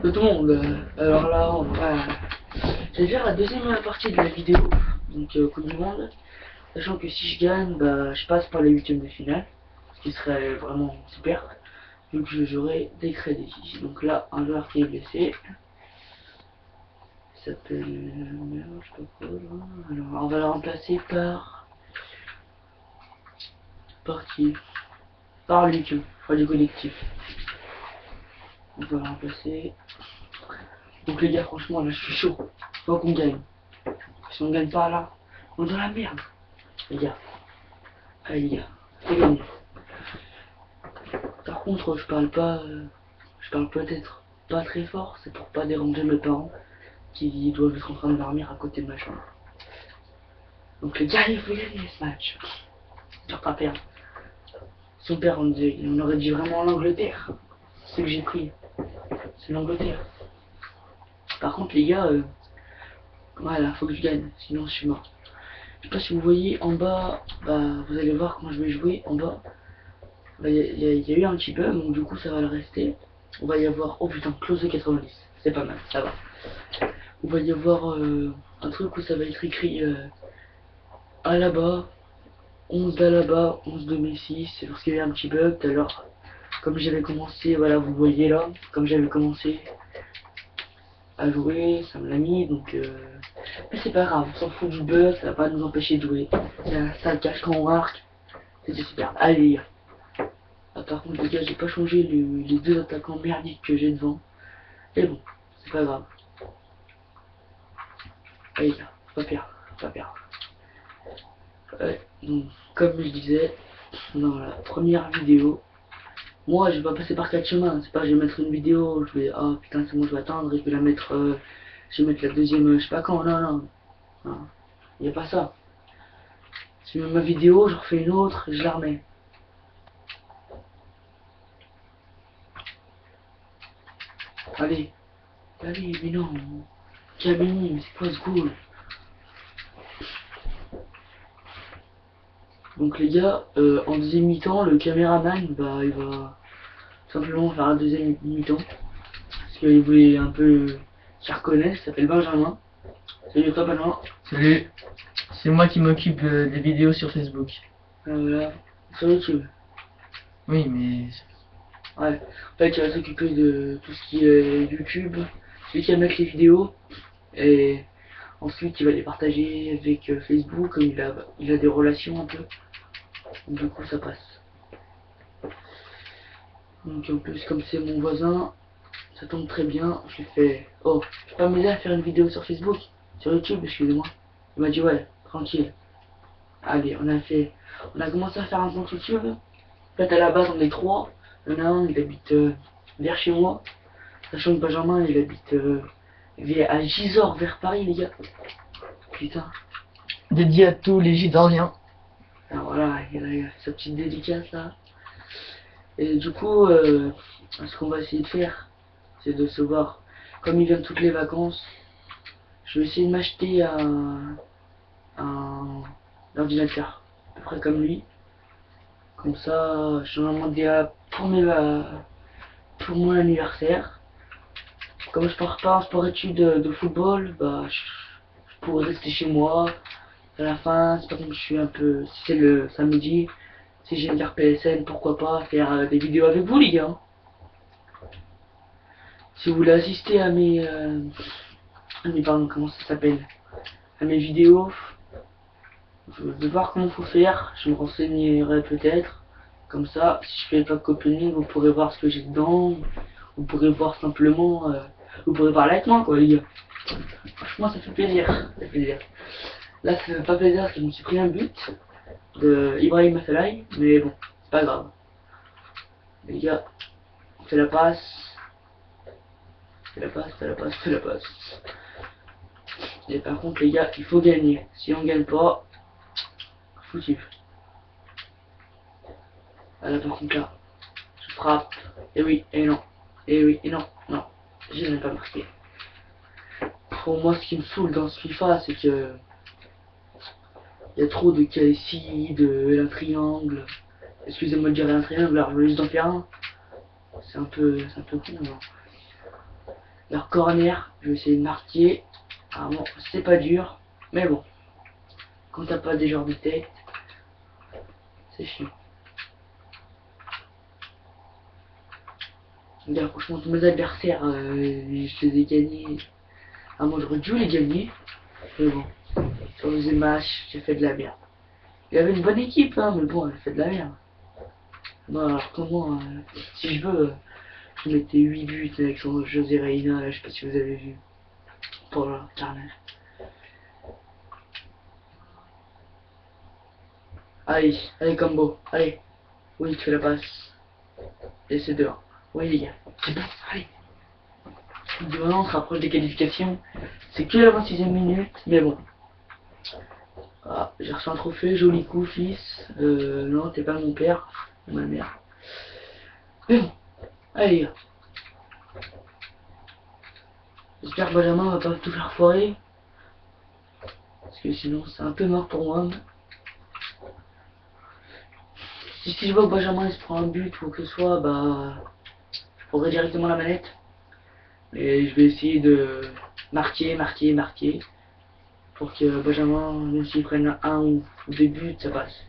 de tout le monde. Alors là, on va... Je vais faire la deuxième partie de la vidéo, donc Coupe du Monde. Sachant que si je gagne, bah, je passe par les huitièmes de finale, ce qui serait vraiment super, vu que j'aurai des crédits. Donc là, un joueur qui est blessé, il s'appelle... Merde, je sais pas quoi, là. Alors, on va le remplacer par qui? Par Luc, enfin du collectif. On va le remplacer. Donc les gars, franchement, là, je suis chaud. Faut qu'on gagne. Si on gagne pas, là, on est dans la merde. Les gars. Allez, les gars. C'est gagné. Par contre, je parle peut-être pas très fort. C'est pour pas déranger mes parents qui doivent être en train de dormir à côté de ma chambre. Donc les gars, il faut gagner ce match. Sur pas perdre. Son père, on aurait dit vraiment l'Angleterre. C'est ce que j'ai pris. C'est l'Angleterre. Par contre, les gars, voilà, faut que je gagne. Sinon, je suis mort. Je sais pas si vous voyez en bas, bah, vous allez voir quand je vais jouer en bas. Bah, y a eu un petit bug, donc du coup ça va le rester. On va y avoir, oh putain, close de 90, c'est pas mal, ça va. On va y avoir un truc où ça va être écrit à là-bas, 11 d'Alaba, 11 de Messi, c'est parce qu'il y a eu un petit bug tout à l'heure. Comme j'avais commencé, voilà, vous voyez là, comme j'avais commencé à jouer, ça me l'a mis, donc mais c'est pas grave, on s'en fout du bug, ça va pas nous empêcher de jouer. Ça cache quand on marque, c'était super. Allez les gars. Ah, par contre les gars, j'ai pas changé les deux attaquants merdiques que j'ai devant. Et bon, c'est pas grave. Allez les gars, faut pas perdre, faut pas perdre. Ouais, donc comme je disais dans la première vidéo, moi je vais pas passer par quatre chemins. C'est pas je vais mettre une vidéo, je vais ah putain c'est bon je vais attendre et je vais la mettre je vais mettre la deuxième je sais pas quand, non, y a pas ça. Je mets ma vidéo, je refais une autre et je la remets. Allez, allez, mais non, Camini, mais c'est quoi ce goal? Donc les gars, en deuxième mi-temps, le caméraman, bah il va simplement faire la deuxième mi-temps. Parce qu'il voulait un peu qu'il reconnaisse, il s'appelle Benjamin. Salut toi Benjamin. Salut, c'est moi qui m'occupe des vidéos sur Facebook. Voilà, sur YouTube. Oui, mais Ouais, en fait il va s'occuper de tout ce qui est YouTube, celui qui va mettre les vidéos, et ensuite il va les partager avec Facebook, comme il a des relations un peu. Donc, du coup ça passe. Donc en plus comme c'est mon voisin, ça tombe très bien, je lui fais oh, je peux m'aider à faire une vidéo sur Facebook, sur YouTube, excusez-moi. Il m'a dit ouais, tranquille. Allez, on a commencé à faire un compte YouTube. En fait à la base on est trois. Il y en a un, il habite vers chez moi. Sachant que Benjamin il habite à Gisors vers Paris les gars. Putain. dédié à tous les Gidoriens. Alors voilà, il a sa petite dédicace là. Et du coup, ce qu'on va essayer de faire, c'est de se voir. Comme il vient de toutes les vacances, je vais essayer de m'acheter un ordinateur, à peu près comme lui. Comme ça, je vais demander pour mon anniversaire. Comme je pars pas en sport-études de football, bah je pourrais rester chez moi. À la fin, c'est pas comme je suis un peu. Si c'est le samedi, si j'ai une carte PSN, pourquoi pas faire des vidéos avec vous les gars. Si vous voulez assister à mes pardon, comment ça s'appelle, à mes vidéos, je vais voir comment faut faire, je me renseignerai peut-être. Comme ça, si je fais pas de copioning, vous pourrez voir ce que j'ai dedans, vous pourrez voir simplement, vous pourrez parler avec moi quoi les gars. Franchement ça fait plaisir, ça fait plaisir. Là ça fait pas plaisir parce que je me suis pris un but de Ibrahim Afellay, mais bon, c'est pas grave. Les gars, on fait la passe, fait la passe, fait la passe, fait la passe. Et par contre les gars, il faut gagner. Si on gagne pas, foutu. Ah là par contre là, je frappe. Et oui, et non. Et oui, et non, non. Je n'ai pas marqué. Pour moi ce qui me saoule dans ce FIFA, c'est que il y a trop de KSI, de un triangle. Excusez-moi de dire un triangle, alors je vais juste en faire un. C'est un peu con, non. Leur corner, je vais essayer de marquer. Ah bon, c'est pas dur, mais bon, quand t'as pas des genres de tête, c'est chiant. Regarde, franchement, tous mes adversaires, je les ai gagnés. Ah, moi j'aurais dû les gagner, mais bon, sur le deuxième match, j'ai fait de la merde. Il y avait une bonne équipe, hein, mais bon, elle a fait de la merde. Bon, alors comment, si je veux, je mettais 8 buts avec son José Reina, là, je sais pas si vous avez vu. Pour le carnage. Allez, allez combo, allez. Oui, tu fais la passe. Et c'est dehors. Oui les gars, c'est bon, allez. Maintenant on se rapproche des qualifications. C'est que la 26e minute, mais bon. Ah, j'ai reçu un trophée, joli coup fils. Non, t'es pas mon père, ma mère. Mais bon, allez les gars. J'espère que Benjamin va pas tout faire foirer. Parce que sinon c'est un peu mort pour moi. Si je vois que Benjamin il se prend un but ou que ce soit, bah je prendrai directement la manette. Et je vais essayer de marquer. Pour que Benjamin, même s'il prenne un ou deux buts, ça passe.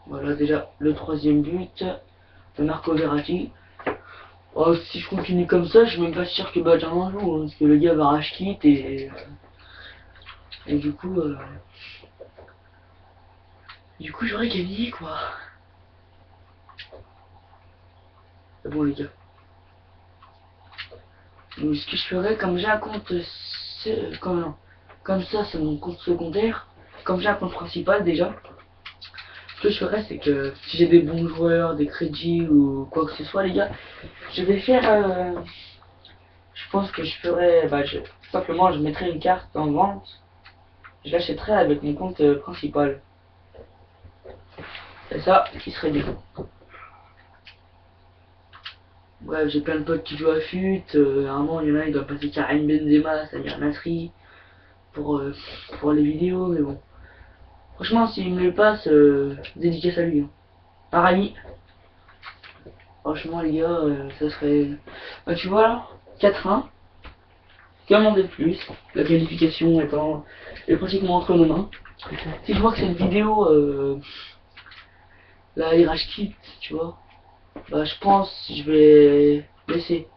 Voilà déjà le troisième but de Marco Verratti. Oh, si je continue comme ça, je suis même pas sûr que Benjamin joue, hein, parce que le gars va rage quitte et du coup j'aurais gagné quoi. C'est bon les gars. Donc, ce que je ferais, comme j'ai un compte, comme ça c'est mon compte secondaire, comme j'ai un compte principal déjà. Ce que je ferais, c'est que si j'ai des bons joueurs, des crédits ou quoi que ce soit, les gars, je vais faire. Je pense que je ferais. Bah, simplement, je mettrais une carte en vente. Je l'achèterais avec mon compte principal. C'est ça qui serait bien. Bref, j'ai plein de potes qui jouent à FUT. À un moment, il y en a, il doit passer Karim Benzema, Samir Nasri pour les vidéos, mais bon. Franchement, s'il me le passe, dédicace à lui. Hein. Parami. Franchement, les gars, ça serait. Bah, tu vois là, 4-1. Comment de plus, la qualification est pratiquement entre nos mains. Si je vois que cette vidéo, la RH kit, tu vois, bah je pense je vais laisser.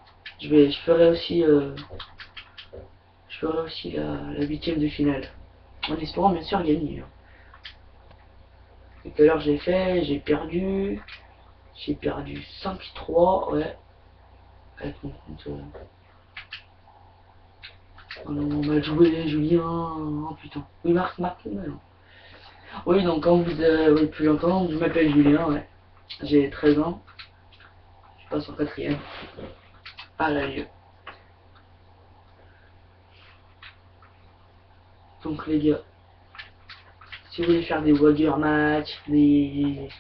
Je ferai aussi la huitième de finale. En espérant bien sûr gagner. Hein. Et tout à l'heure j'ai fait, j'ai perdu 5-3, ouais. Avec mon compte. Oh non, on m'a joué Julien. Oh putain. Oui, Marc, non. Oui, donc comme vous avez pu l'entendre, je m'appelle Julien, ouais. J'ai 13 ans. Je passe en quatrième. À la lieu. Donc les gars, si vous voulez faire des Wagger match, ouais,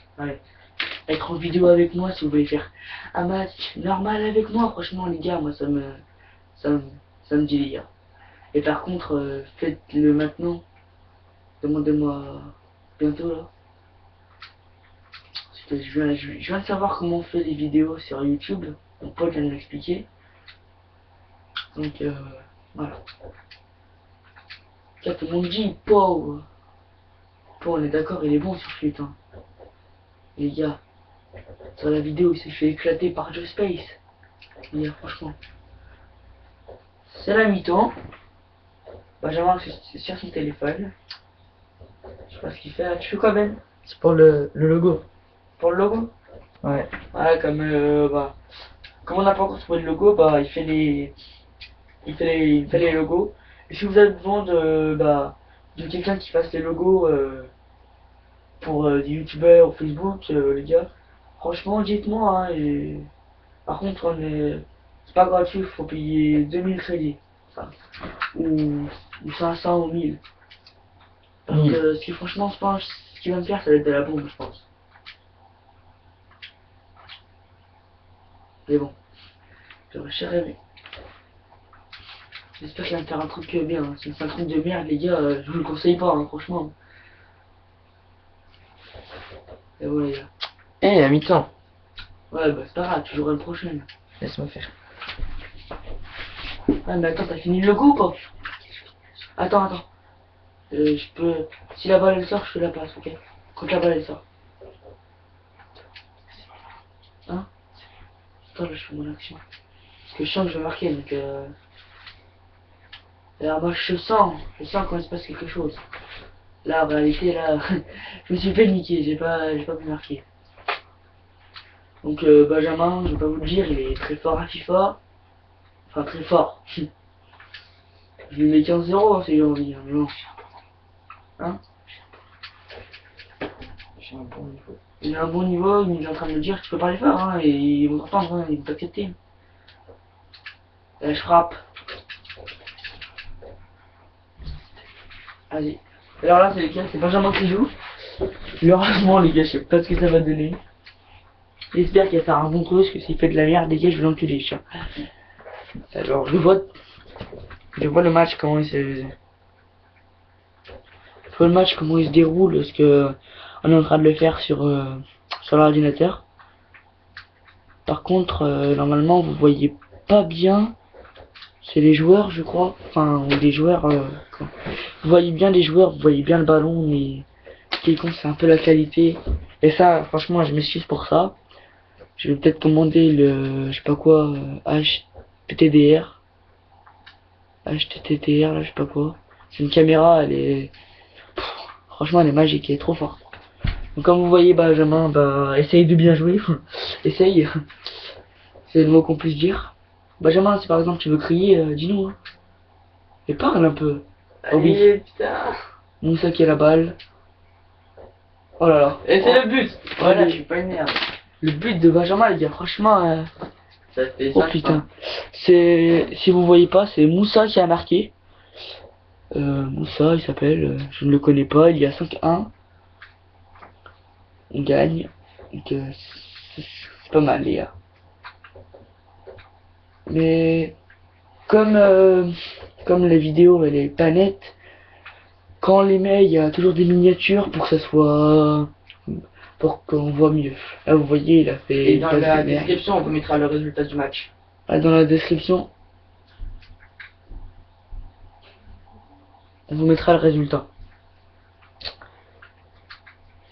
être en vidéo avec moi, si vous voulez faire un match normal avec moi, franchement les gars, moi ça me, ça me dit les gars. Et par contre, faites-le maintenant. Demandez-moi bientôt là. Parce que je viens de savoir comment on fait les vidéos sur YouTube. Mon pote vient de m'expliquer. Donc voilà. Là, tout le monde dit Pau. Pau, on est d'accord, il est bon sur FUT. Hein. Les gars, sur la vidéo, il s'est fait éclater par Joe Space. Les gars, franchement. C'est la mi-temps. Benjamin, c'est sur son téléphone. Je sais pas ce qu'il fait là. Tu fais quoi, Ben? C'est pour le logo. Pour le logo? Ouais. Ouais, comme on n'a pas encore trouvé le logo, bah il fait les logos. Et si vous avez besoin de quelqu'un qui fasse les logos pour des youtubeurs ou Facebook, les gars, franchement dites-moi. Hein, par contre, c'est pas gratuit, il faut payer 2000 crédits. Enfin, ou 500 ou 1000. Donc, franchement, je pense, ce qu'il va me faire, ça va être de la bombe, je pense. Mais bon, j'aurais cher aimé. J'espère qu'il va me faire un truc bien. Hein. Si c'est un truc de merde, les gars, je vous le conseille pas, hein, franchement. Et voilà, les gars. Eh, à mi-temps. Ouais, bah c'est pas grave, tu joueras le prochain. Laisse-moi faire. Ah, mais attends, t'as fini le coup ou pas? Attends. Je peux... Si la balle elle sort, je fais la passe, ok? Quand la balle elle sort. Hein? Attends, là, je fais mon action. Parce que je sens que je vais marquer, donc alors moi je sens quand il se passe quelque chose. Là, en réalité, là, je me suis fait niquer, j'ai pas pu marquer. Donc Benjamin, je vais pas vous le dire, il est très fort à FIFA. Enfin, très fort. Je lui mets 15-0 si j'ai envie, hein, mais bon. Hein? J'ai un bon niveau. Il a un bon niveau, il est en train de me dire tu peux parler fort, hein, et ils vont t'entendre, hein, ils vont t'accepter. Là, je frappe. Vas-y. Alors là, c'est lequel? C'est Benjamin qui joue. Heureusement, les gars, je sais pas ce que ça va donner. J'espère qu'il va faire un bon coup, parce que s'il fait de la merde, les gars, je vais l'enculer, chat. Alors, je vois le match, comment il se... Je vois le match, comment il se déroule, parce que on est en train de le faire sur l'ordinateur. Par contre, normalement, vous voyez pas bien. C'est les joueurs, je crois. Enfin, ou les joueurs... Vous voyez bien les joueurs, vous voyez bien le ballon, mais... Ce qui compte, c'est un peu la qualité. Et ça, franchement, je m'excuse pour ça. Je vais peut-être commander le... Je sais pas quoi... HTTDR. HTTDR, là, je sais pas quoi. C'est une caméra, elle est... Franchement, elle est magique, elle est trop forte. Donc, comme vous voyez, Benjamin, bah, essaye de bien jouer. Essaye. C'est le mot qu'on puisse dire. Benjamin, si par exemple tu veux crier, dis-nous. Hein. Et parle un peu. Oh oui. Allez, putain. Moussa qui a la balle. Oh là là. Et c'est le but. Voilà, Allez. je suis pas une merde. Le but de Benjamin, les gars, franchement. Ça fait Oh 5 putain. points. C'est. Si vous voyez pas, c'est Moussa qui a marqué. Moussa, il s'appelle. Je ne le connais pas. Il y a 5-1. On gagne. Donc, c'est pas mal, les gars. Mais. Comme la vidéo, elle est pas nette. Quand on les met, il y a toujours des miniatures pour que ça soit... pour qu'on voit mieux. Là, vous voyez, il a fait... Et dans la description, on vous mettra le résultat du match. Ah, dans la description, on vous mettra le résultat.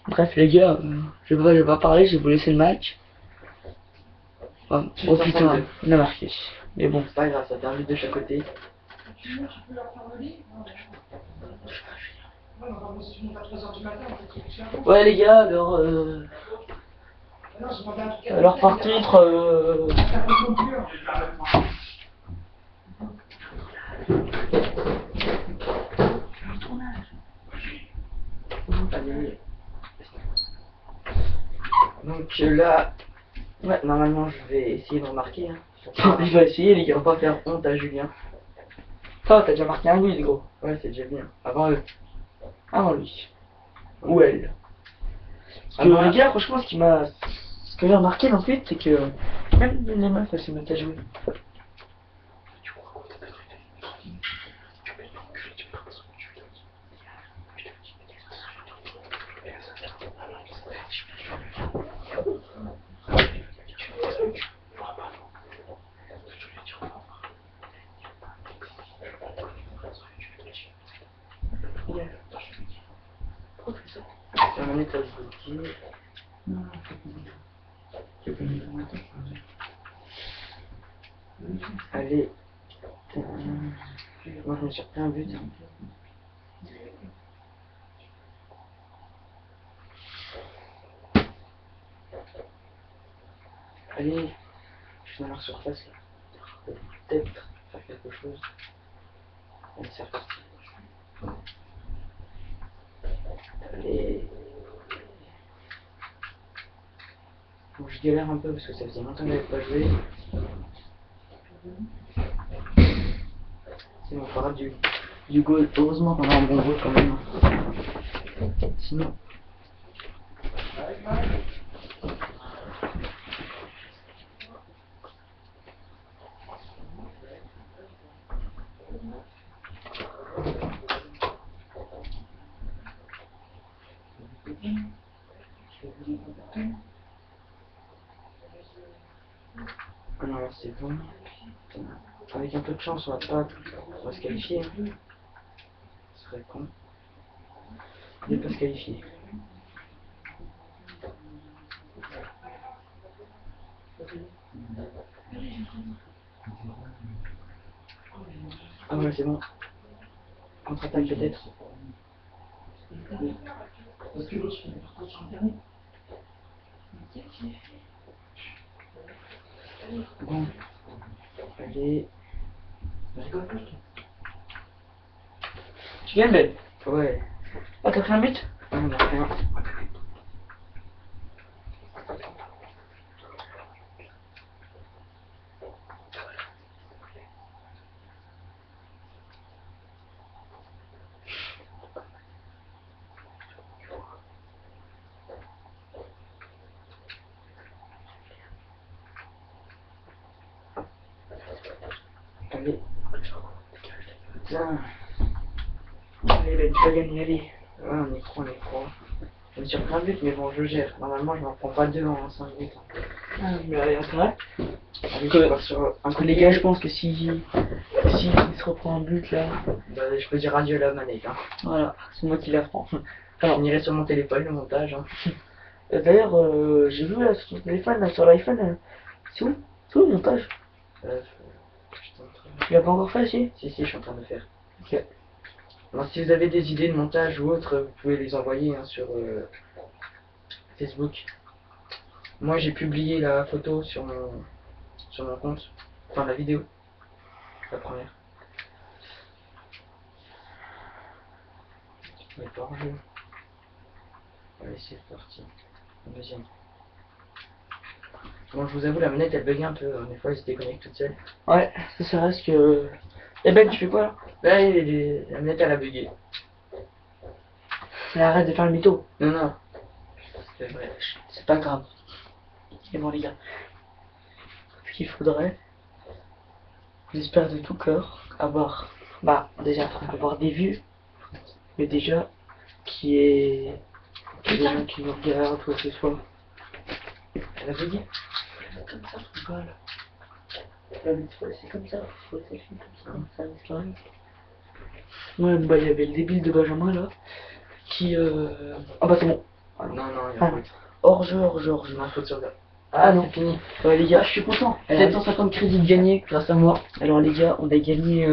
Bref, les gars, je vais pas parler, je vais vous laisser le match. Oh putain, il a marqué. Mais bon. C'est pas grave, ça fait un but de chaque côté. Ouais, les gars, alors par contre... Donc là, ouais, normalement je vais essayer de remarquer. Hein. Il va essayer, les gars, on va pas faire honte à Julien. Ça, t'as déjà marqué un but, gros. Ouais, c'est déjà bien. Avant eux. Avant lui. Ou elle. Parce Avant que les gars, franchement, ce que j'ai remarqué en fait, c'est que même les meufs, elles se mettent à jouer. C'est un étage de tir. Allez. Moi je me suis repris un but. Allez. Je suis dans leur surface là. Peut-être faire quelque chose. Allez, c'est reparti. Allez. Bon, je galère un peu parce que ça faisait longtemps que j'avais pas joué. C'est mon parade du goal. Heureusement qu'on a un bon goal quand même. Sinon. alors c'est bon. Avec un peu de chance, on va se qualifier. Hein. Ce serait con de pas se qualifier. Ah ouais, c'est bon. Contre-attaque peut-être. Bon. Allez. Tu gagnes, Ben? Ouais. Ah, t'as fait un but? Ah, on a rien. Allez. Tiens. Allez, Ben, tu vas gagner, allez. Ouais, on est trois. Je me suis repris un but, mais bon, je gère. Normalement, je m'en prends pas deux en 5 minutes. Ah, mais allez, intérêt. Allez, Que- je pars sur un coup de Les gars, je pense que si il se reprend un but là, Bah, je peux dire adieu à la manette. Hein. voilà, c'est moi qui la prends. Je finirai sur mon téléphone le montage. Hein. D'ailleurs, j'ai vu là sur ton téléphone, là, sur l'iPhone, c'est où le montage? Je suis en train Tu l'as pas encore fait, si? Si, je suis en train de faire. Ok. Alors, si vous avez des idées de montage ou autre, vous pouvez les envoyer hein, sur Facebook. Moi, j'ai publié la photo sur mon compte. Enfin, la vidéo. La première. Mais pas en jeu. Allez, c'est parti. Deuxième. Bon, je vous avoue, la manette elle bug un peu. Des fois, elle se déconnecte toute seule. Ouais, ça reste que... Eh Ben, tu fais quoi là? Là, la manette elle a bugué. Mais arrête de faire le mytho. Non, non. C'est vrai. C'est pas grave. Et bon les gars, ce qu'il faudrait, j'espère de tout cœur, avoir, bah déjà avoir des vues, mais déjà qui est des gens qui nous regardent ou quoi que ce soit. Elle a bugué. Comme ça, football. C'est comme ça, faut que ça finisse comme ça, l'histoire. Ouais, bah il y avait le débile de Benjamin là, qui ah bah c'est bon. Non, non, il y Ah a non. faute. Hors jeu. Non, faute sur gars. Ah non. C'est fini. Ouais les gars, je suis content. 750 crédits de gagnés grâce à moi. Alors les gars, on a gagné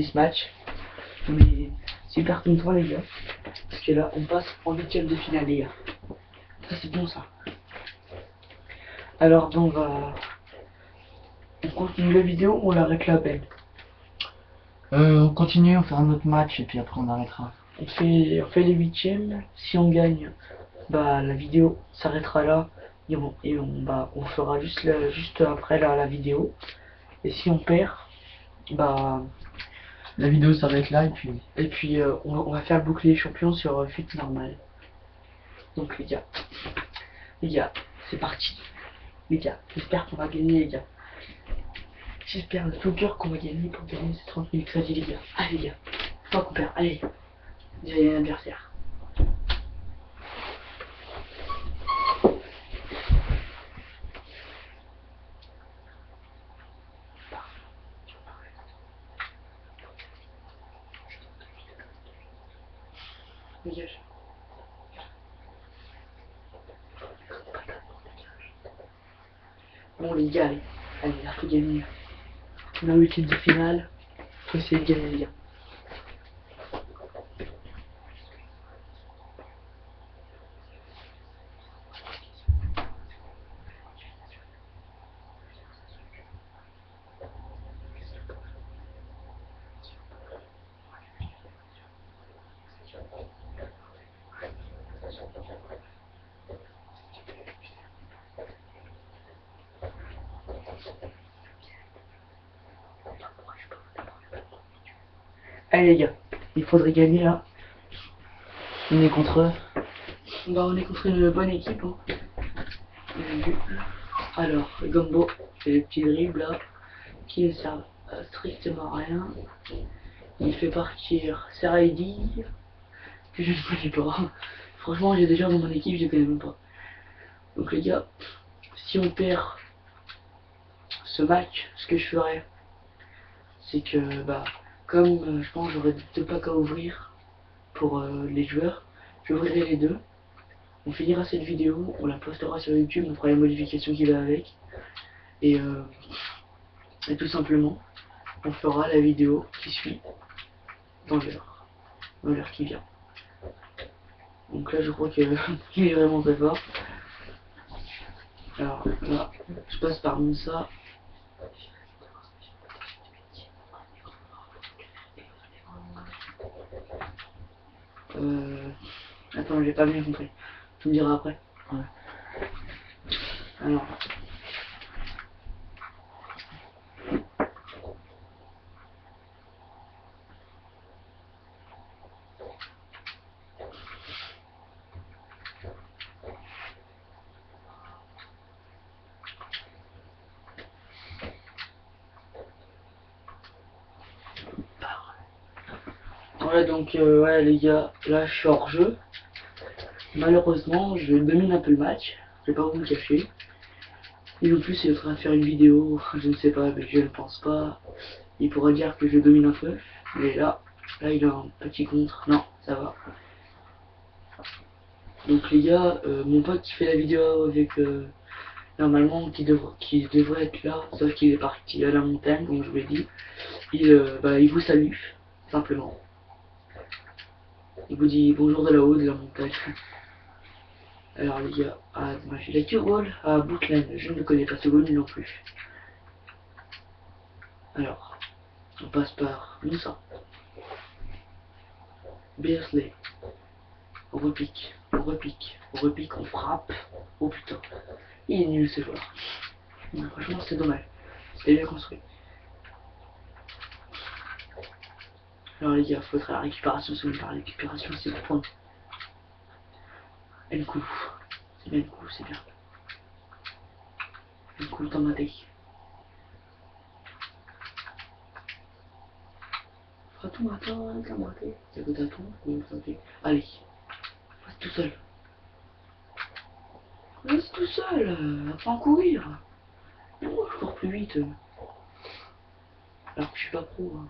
ce match. On est super content les gars. Parce que là, on passe en huitième de finale les gars. Ça c'est bon ça. Alors donc on continue la vidéo ou on l'arrête là Ben? On continue, on fait un autre match et puis après on arrêtera. On fait les huitièmes. Si on gagne, bah la vidéo s'arrêtera là. On fera juste après la vidéo. Et si on perd, bah La vidéo s'arrête là et puis. on va faire le bouclier champion sur FUT normal. Donc les gars, c'est parti. Les gars, j'espère qu'on va gagner les gars. J'espère de tout cœur qu'on va gagner pour gagner ces 30 000 crédits les gars. Allez les gars, faut pas qu'on perd, allez. J'ai un adversaire. Dégage. Bon les gars, allez, là faut gagner. On a un week-end de finale, faut essayer de gagner les gars. Allez les gars, il faudrait gagner là. On est contre eux. Bah on est contre une bonne équipe hein. J'ai vu. Alors, Gombo fait le petit dribble là, qui ne sert à strictement à rien. Il fait partir Seraidi, que je ne connais pas. Franchement, j'ai des gens dans mon équipe, je les connais même pas. Donc les gars, si on perd, ce match, ce que je ferais, c'est que, bah, comme je pense j'aurais 2 packs à ouvrir pour les joueurs, j'ouvrirai les 2. On finira cette vidéo, on la postera sur YouTube, on fera les modifications qui va avec. Et tout simplement, on fera la vidéo qui suit dans l'heure qui vient. Donc là, je crois qu'il est vraiment très fort. Alors là, je passe parmi ça. Attends, j'ai pas bien compris. Tu me diras après. Ouais. Alors. Ouais, donc ouais les gars, là je suis hors jeu. Malheureusement, je domine un peu le match, je vais pas vous le cacher. Et en plus, il est en train de faire une vidéo, je ne sais pas, mais je ne pense pas. Il pourra dire que je domine un peu, mais là il a un petit contre. Non, ça va. Donc les gars, mon pote qui fait la vidéo avec normalement qui devrait être là, sauf qu'il est parti à la montagne, comme je vous l'ai dit. Il vous salue, simplement. Il vous dit bonjour de là-haut, de la montagne. Alors les gars, dommage, il a que rôle à Bookland, je ne le connais pas ce rôle non plus. Alors, on passe par Moussa. Beersley. On repique, on repique, on repique, on frappe. Oh putain, il est nul ce joueur. Non, franchement c'est dommage, c'était bien construit. Alors les gars, faut être à la récupération, si on veut par la récupération, c'est pour prendre. Et le coup, c'est bien le coup, c'est bien. Le coup dans ma tête. Attends, c'est que t'attends, allez, reste tout seul. Reste tout seul, apprends à courir. Moi je cours plus vite. Alors que je suis pas pro. Hein.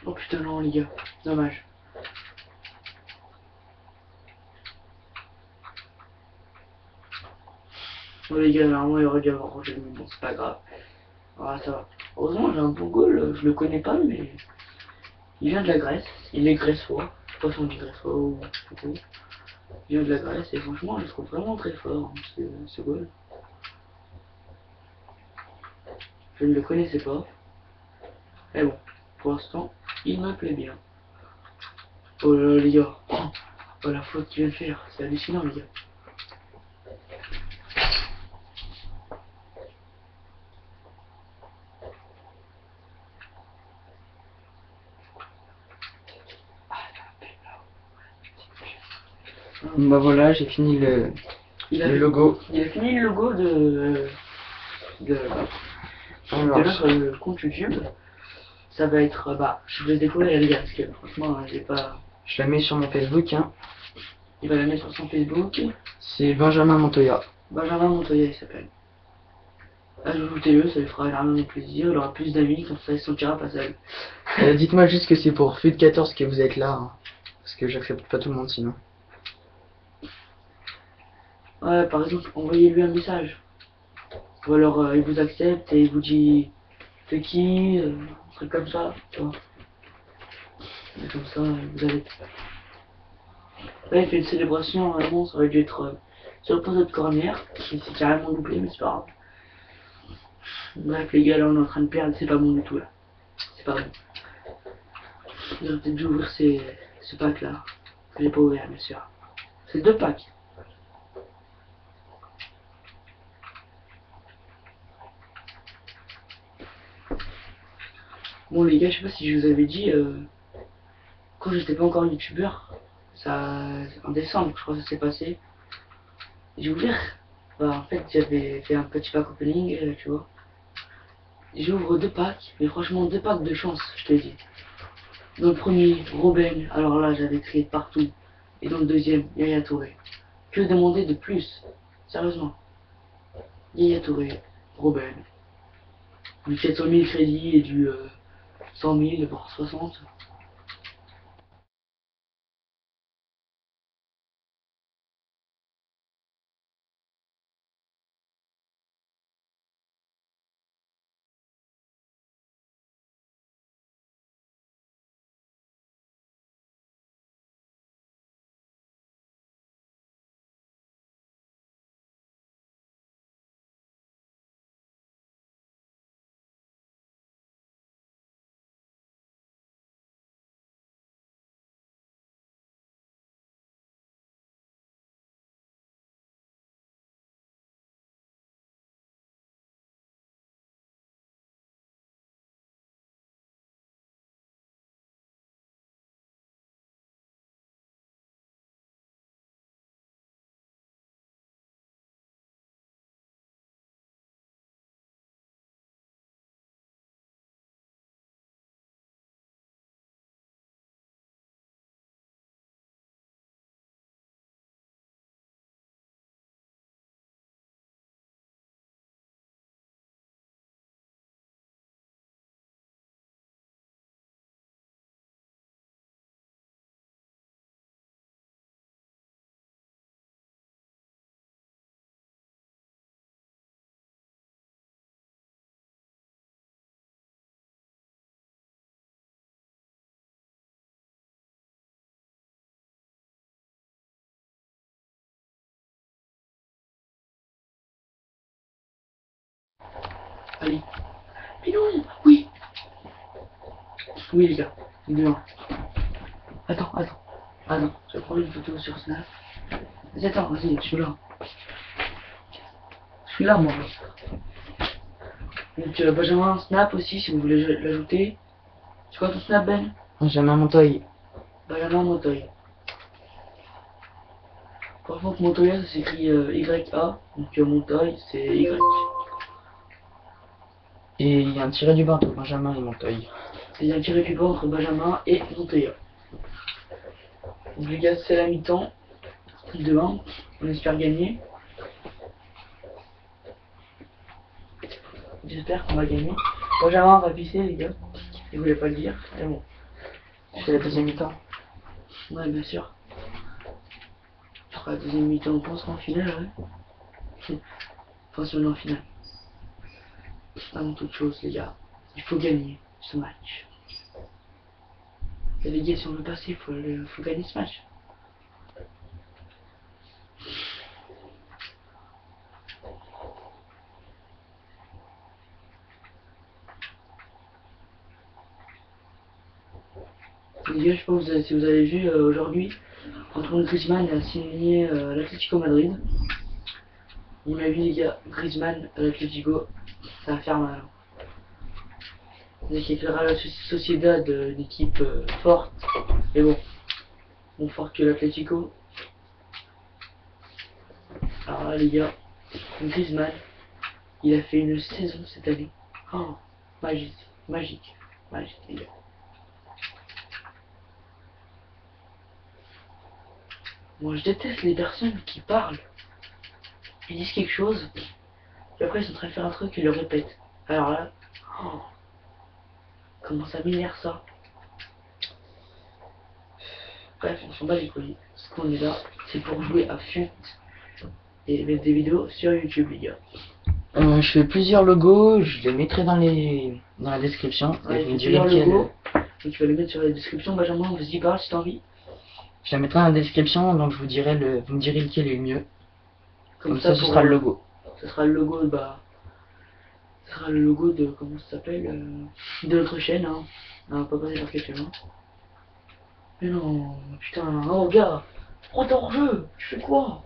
Oh putain non les gars, dommage. Oh les gars, normalement il aurait dû avoir rangé, mais bon c'est pas grave. Voilà, ça va. Heureusement j'ai un bon goal, je le connais pas mais il vient de la Grèce, il est gréçois. Je sais pas si on dit gréçois ou quoi. Il vient de la Grèce et franchement je le trouve vraiment très fort hein, ce goal. Je ne le connaissais pas. Mais bon, pour l'instant, il me plaît bien. Oh là là les gars, oh la faute qu'il vient de faire, c'est hallucinant les gars. Bah voilà, j'ai fini le logo. Il a fini le logo de notre compte YouTube. Ça va être, je vous laisse découvrir les gars, parce que franchement, j'ai pas... Je la mets sur mon Facebook, hein. Il va la mettre sur son Facebook. C'est Benjamin Montoya. Benjamin Montoya, il s'appelle. Ajoutez-le, ça lui fera énormément plaisir, il aura plus d'amis, comme ça il se sentira pas seul. Dites-moi juste que c'est pour FUT14 que vous êtes là, hein. Parce que j'accepte pas tout le monde sinon. Ouais, par exemple, envoyez-lui un message. Ou alors il vous accepte et il vous dit c'est qui, un truc comme ça, tu vois. Et comme ça, vous allez... Là, il fait une célébration, vraiment, ça aurait dû être sur le poteau de cornière, qui s'est carrément loupé, mais c'est pas grave. Bref, les gars, là, on est en train de perdre, c'est pas bon du tout, là. C'est pas bon. J'aurais peut-être dû ouvrir ce pack-là, que j'ai pas ouvert, bien sûr. C'est 2 packs. Bon, les gars, je sais pas si je vous avais dit, quand j'étais pas encore youtubeur, ça, en décembre, je crois que ça s'est passé. J'ai ouvert, bah en fait j'avais fait un petit pack opening, tu vois. J'ouvre 2 packs, mais franchement 2 packs de chance, je te dis. Dans le premier, Robben, alors là j'avais crié de partout. Et dans le deuxième, Yaya Touré. Que demander de plus? Sérieusement. Yaya Touré, Robben. Du 400 000 crédits et du 100 000, voire 60. Allez. Mais non, oui. Oui les gars, dehors. Attends, je vais prendre une photo sur Snap. Attends, vas-y, je suis là. Je suis là moi. Donc Benjamin Snap aussi si vous voulez l'ajouter. C'est quoi ton Snap Ben? Benjamin Montoya. Benjamin Montoya. Par contre Montoya ça s'écrit YA, donc Montoya c'est Y. Et il y a un tiré du bas entre Benjamin et Montoya. Et il y a un tiré du bas entre Benjamin et Montoya. Donc les gars c'est la mi-temps. 2-1, on espère gagner. J'espère qu'on va gagner. Benjamin va pisser les gars. Il voulait pas le dire, mais bon. C'est la deuxième mi-temps. Ouais bien sûr. Ce sera la deuxième mi-temps, on pensera en finale, ouais. Enfin si on est en finale. Avant toute chose les gars, il faut gagner ce match. Et les gars si on veut passer, faut gagner ce match. Les gars, je sais pas si vous avez vu aujourd'hui, Antoine Griezmann a signé l'Atlético Madrid. On a vu les gars, Griezmann à l'Atlético, ça va faire mal. C'est qu'il éclairera la Sociedad une équipe forte, mais bon, moins forte que l'Atlético. Alors là les gars, Griezmann, il a fait une saison cette année. Oh, magique, magique, magique les gars. Moi je déteste les personnes qui parlent. Ils disent quelque chose, et après ils sont en train de faire un truc et ils le répètent. Alors là, oh, comment ça m'énerve ça. Bref, on s'en bat les couilles. Ce qu'on est là, c'est pour jouer à FUT et mettre des vidéos sur YouTube les gars. Je fais plusieurs logos, je les mettrai dans la description. Ouais, Et vous me tu direz lequel. logo, et tu vas les mettre sur la description. Benjamin, vas-y parle si t'as envie. Je la mettrai dans la description, donc vous me direz lequel est le mieux. Comme ça, ce pour, sera le logo. Ce sera le logo, bah. Ce sera le logo de. Comment ça s'appelle de notre chaîne, hein. On va pas passer par quelque chose. Hein. Mais non, putain, oh gars, prends ton jeu, tu fais quoi?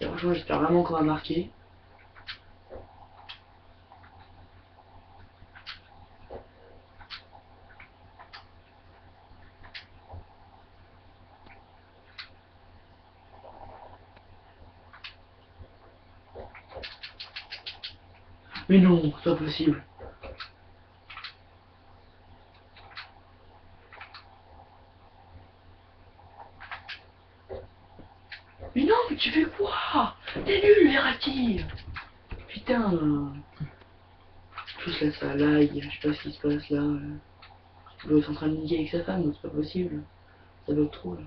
Et franchement, j'espère vraiment qu'on va marquer. Mais non, c'est pas possible. Mais non, mais tu fais quoi? T'es nul, Verratti. Putain. Tous là, ça lag, je sais pas ce qui se passe là. Il doit être en train de niquer avec sa femme, donc c'est pas possible. Ça bloque trop là.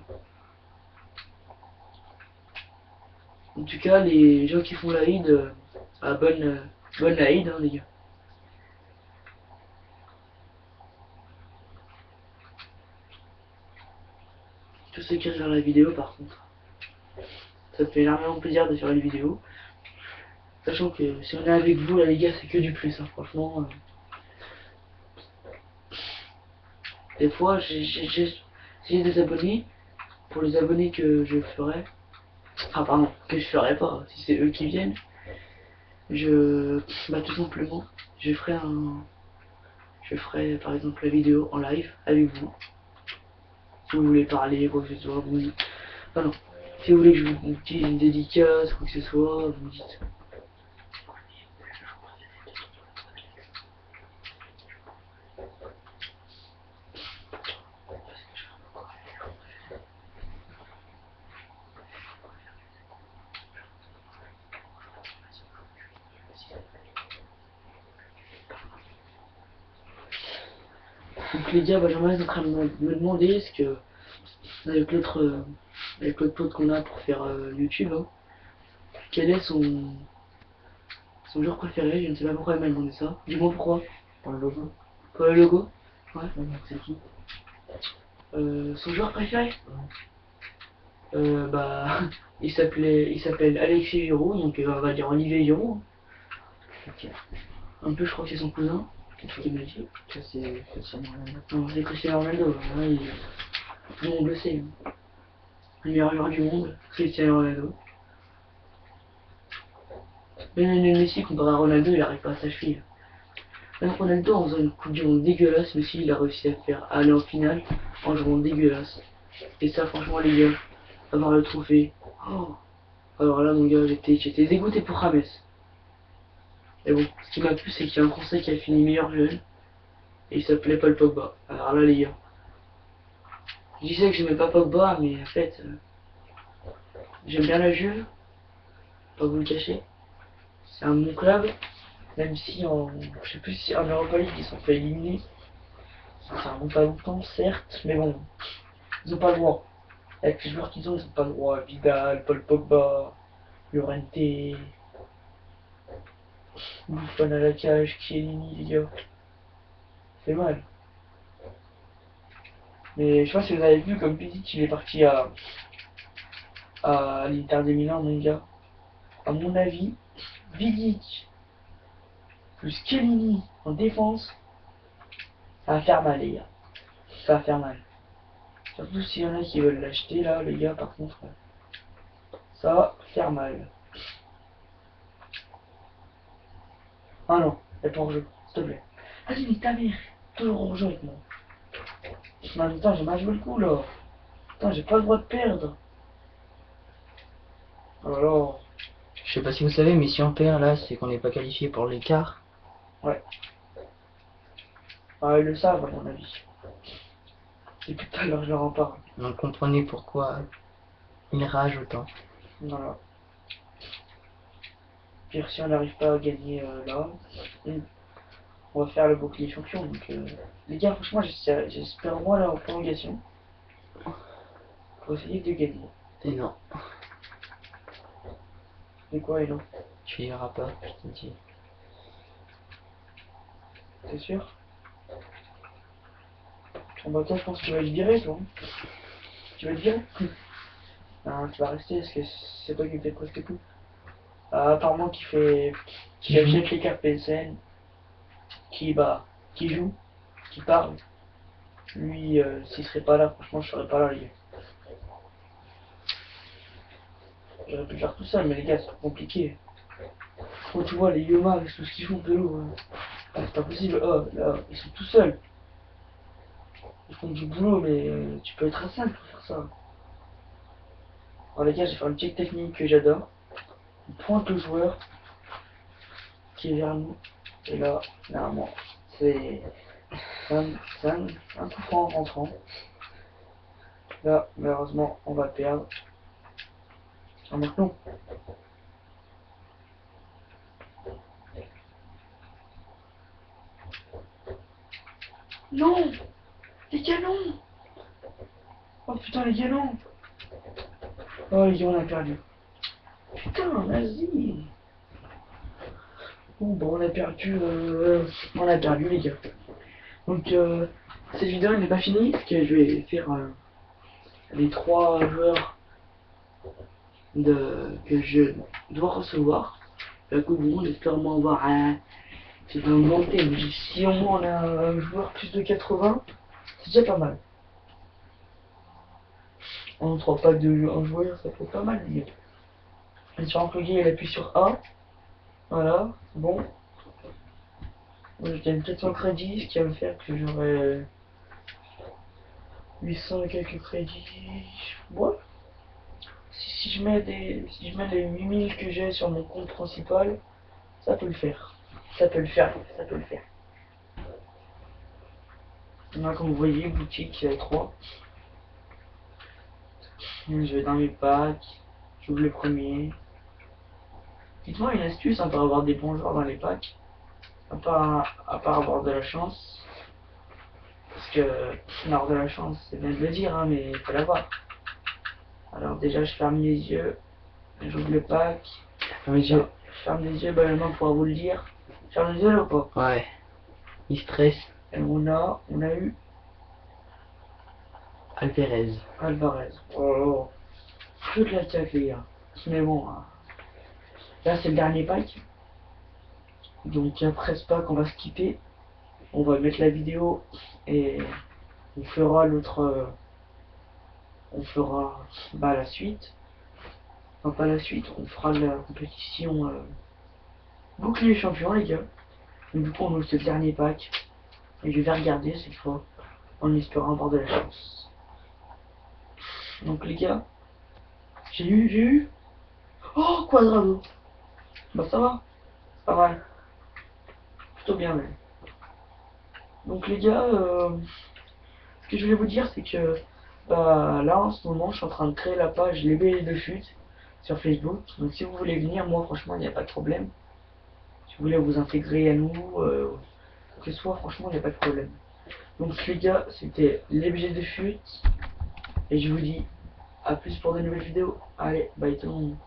En tout cas, les gens qui font la Eid, bonne la Eid, hein, les gars. Tous ceux qui regardent la vidéo, par contre, ça me fait énormément plaisir de faire une vidéo. Sachant que si on est avec vous, là, les gars, c'est que du plus, hein, franchement. Des fois, j'ai des abonnés, pour les abonnés que je ferai, enfin, pardon, que je ferai pas, si c'est eux qui viennent, bah, tout simplement, je ferai par exemple la vidéo en live avec vous. Si vous voulez parler, quoi que ce soit, vous me dites. Enfin non, si vous voulez que je vous dise une dédicace, quoi que ce soit, vous me dites. Donc les gars, Benjamin est en train de me demander est-ce que avec l'autre pote qu'on a pour faire YouTube, hein, quel est son joueur préféré. Je ne sais pas pourquoi il m'a demandé ça. Dis-moi pourquoi. Pour le logo. Pour le logo. Ouais. C'est qui? Son joueur préféré. Bah, il s'appelle Alexis Giroud, donc on va dire Olivier Giroud. Ok. Un peu, je crois que c'est son cousin. Qu'est-ce qu'il me dit? Ça c'est Cristiano Ronaldo. Non, c'est Cristiano Ronaldo. Ouais, tout le monde le sait. Le meilleur joueur du monde, Cristiano Ronaldo. Mais Messi, comparé à Ronaldo, il arrive pas à sa cheville. Même Ronaldo, en faisant une coupe du monde dégueulasse, Messi, il a réussi à faire aller en finale en jouant dégueulasse. Et ça, franchement, les gars, avoir le trophée. Oh. Alors là, mon gars, j'étais dégoûté pour James. Mais bon, ce qui m'a plu, c'est qu'il y a un Français qui a fini meilleur jeune. Et il s'appelait Paul Pogba. Alors là, les gars. Je disais que j'aimais pas Pogba, mais en fait, j'aime bien la Juve. Pas vous le cacher. C'est un bon club. Même si je sais plus si en Europa League ils sont fait éliminer. Ça remonte pas longtemps, certes, mais bon. Ils ont pas le droit. Avec les joueurs qu'ils ont, ils ont pas le droit. Vidal, Paul Pogba, Llorente, Buffon à la cage, Chiellini, les gars. C'est mal. Mais je sais pas si vous avez vu comme Pizzic il est parti à l'Inter de Milan, mon gars. À mon avis, Vidic plus Chiellini en défense, ça va faire mal, les gars. Ça va faire mal. Surtout s'il y en a qui veulent l'acheter, là, les gars, par contre, ça va faire mal. Ah non, elle est pas en jeu, s'il te plaît. Vas-y, mais ta mère, toujours en jeu avec moi. Non, putain, j'ai mal joué le coup, là. Putain, j'ai pas le droit de perdre. Alors, Je sais pas si vous savez, mais si on perd là, c'est qu'on n'est pas qualifié pour les quarts. ouais. Ah, ils le savent, à mon avis. Depuis tout à l'heure, je leur en parle. Donc comprenez pourquoi il rage autant. Voilà. Pire, si on n'arrive pas à gagner là, on va faire le bouclier champion. Donc, les gars, franchement, j'espère moi là en prolongation. Faut essayer de gagner. Et non, C'est quoi, et non? tu iras pas, je te dis. C'est sûr? En bah, toi, je pense que tu vas être viré, toi. Tu vas être viré? Non, tu vas rester parce que c'est toi qui fais presque tout. Apparemment, qui achète les cartes PSN, qui joue, qui parle. Lui, s'il serait pas là, franchement, je serais pas là, les gars. J'aurais pu le faire tout seul, mais les gars, c'est trop compliqué. Quand tu vois les Yoma avec tout ce qu'ils font de l'eau, c'est pas possible. Oh, là, ils sont tout seuls. Ils font du boulot, mais tu peux être à 5 pour faire ça. Alors les gars, je vais faire une petite technique que j'adore. On pointe le joueur qui est vers nous. Et là, normalement, c'est un coup franc en rentrant. Là, malheureusement, on va perdre. Ah, maintenant. Non! Les canons! Oh putain, les canons! Oh, les gars, on a perdu. Putain, vas-y! Bon, on a perdu, les gars. Donc, cette vidéo n'est pas finie, parce que je vais faire les 3 joueurs que je dois recevoir. La Coupe du Monde, espérons avoir c'est un bon thème. Si au moins on a un joueur plus de 80, c'est déjà pas mal. En 3 packs de un joueur, ça fait pas mal, les gars. Espérons que le gars il appuie sur A. Voilà, bon. Moi, je gagne 400 crédits, ce qui va me faire que j'aurai 800 et quelques crédits. Ouais. Si je mets les 8000 que j'ai sur mon compte principal, ça peut le faire. Ça peut le faire. Là, comme vous voyez, boutique 3. Je vais dans mes packs. J'ouvre le premier. Dites-moi une astuce pour avoir des bons joueurs dans les packs. À part avoir de la chance. Parce que avoir de la chance, c'est bien de le dire, hein, mais il faut l'avoir. Alors déjà, je ferme les yeux. J'ouvre le pack. Je ferme les yeux, bah maintenant pour vous le dire. Je ferme les yeux là ou pas? Ouais. Il stresse. Et on a eu Alvarez. Oh, toute la cac les gars. Mais bon, hein. Là c'est le dernier pack. Donc après ce pack on va skipper. On va mettre la vidéo et on fera l'autre. On fera la suite. Enfin pas la suite, on fera la compétition bouclier champion les gars. Donc du coup on ouvre ce dernier pack. Et je vais regarder cette fois. En espérant avoir de la chance. Donc les gars. J'ai eu. Oh Quadrado. Bah ça va. C'est pas mal. Plutôt bien même. Donc les gars, ce que je voulais vous dire c'est que bah là en ce moment je suis en train de créer la page Les BL de Chute sur Facebook. Donc si vous voulez venir, moi franchement il n'y a pas de problème. Si vous voulez vous intégrer à nous, que ce soit, franchement il n'y a pas de problème. Donc les gars, c'était Les BL de Chute. Et je vous dis à plus pour de nouvelles vidéos. Allez, bye tout le monde.